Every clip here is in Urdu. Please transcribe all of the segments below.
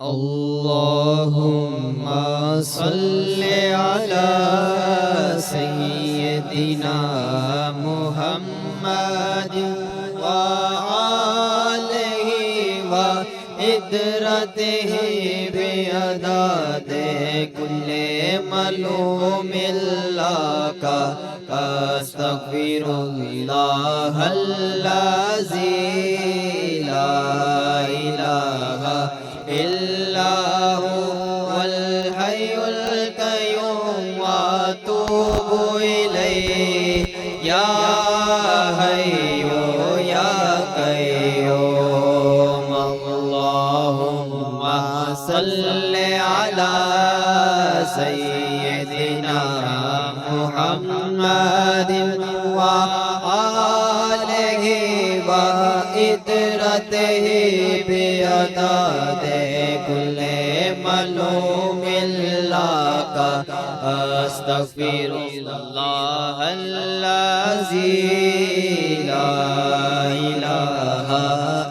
اللهم صل على سيدنا محمد وآله وعترته بعدد كل ملوم لك أستغفر الله الذي لا إله إلا هو الحي القيوم وأتوب إليه يا حي يا قيوم اللهم صل على سيدنا محمد وآله وعترته بعدد كل ملوم لك أستغفر الله الذي لا إله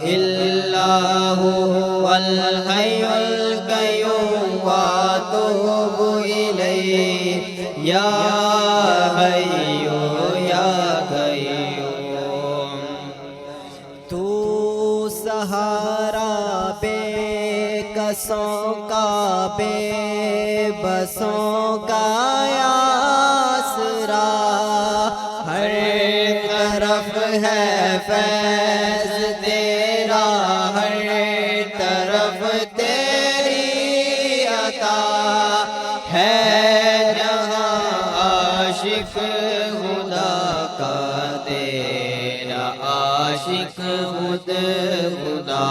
إلا هو الحي القيوم وأتوب إليه يا حي يا قيوم تو سہارا بے کسوں کا بے بسوں کا آسرا ہر طرف ہے فیض تیرا ہر طرف تیری عطا ہے جہاں عاشق خدا کا تیرا عاشق خود خدا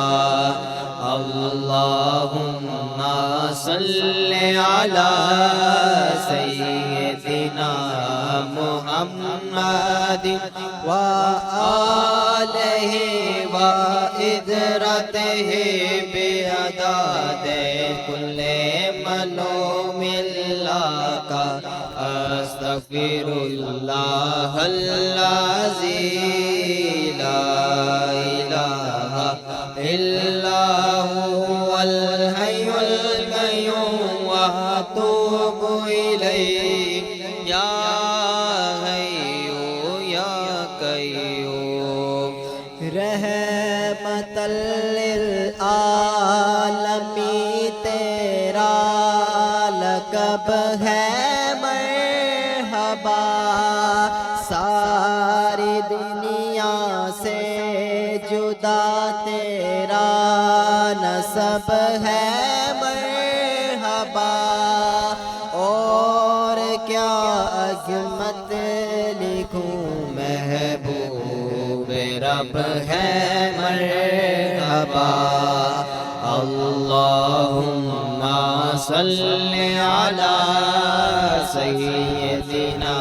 اللہم صل علی سیدنا محمد وآلہ وعترتہ بعدد کل ملوم لک استغفر اللہ الذی لا الہ الا هو الحي القيوم واتوب إليه يا حي يا قيوم رحمة للعالمين تیرا لقب ہے مرحبا ساری دنیا سے جدا تیرا نسب ہے مرحبا اور کیا عظمت لکھوں محبوب رب ہے مرحبا اللہم صل علی سیدنا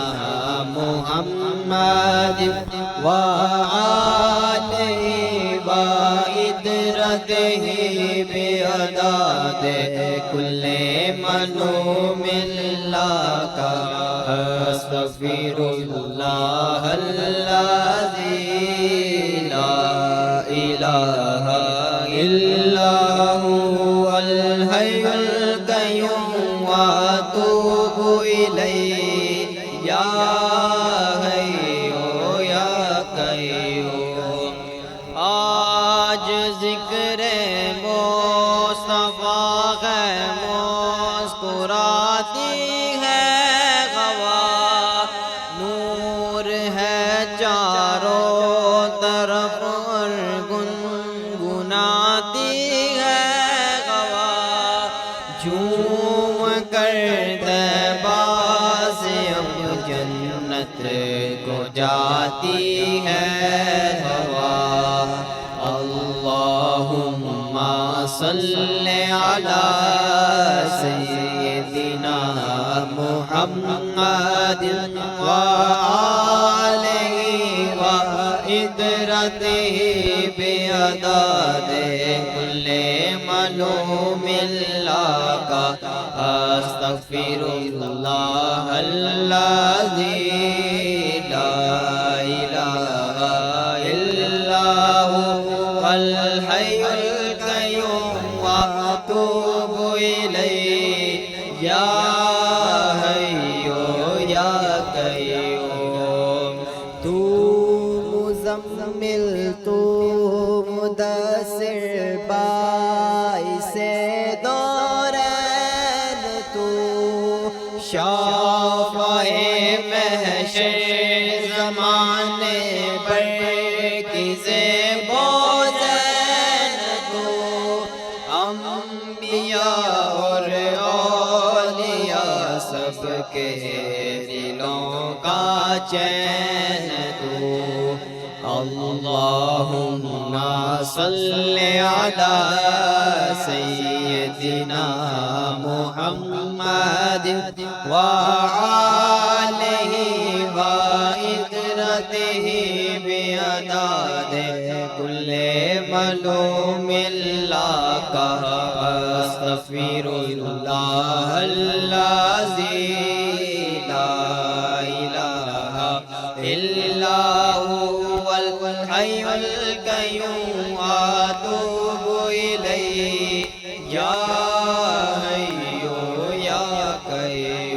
محمد وآلہ وعترتہ بعدد کل ملوم لک استغفر اللہ الذی لا الہ الا هو الحی القیوم واتوب الیہ یا آج ذکر مصطفیٰ ہے مسکراتی ہے ہوا نور ہے چاروں طرف اور گنگناتی ہے ہوا جھوم کر طیبہ سے اب جنت کو جاتی ہے ہوا اللہم صل علی سیدنا محمد وآلہ وعترتہ بعدد کل ملوم لک استغفر اللہ الذی لا الہ الا هو الحی القیوم أتوب إليه يا حي يا قيوم تو مزمل تو مدثر باعث دورین تو شافع محشر زمانے پر کی زیبوزین تو انبیاء اور اولیاء سب کے دلوں کا چین تو اللہم صلی علی سیدنا محمد وآلہ وعطرتہ بعدد کل معلوم اللہ کا استغفر اللہ الذی لا الہ الا هو الحي القيوم أتوب إليه يا حي يا قيوم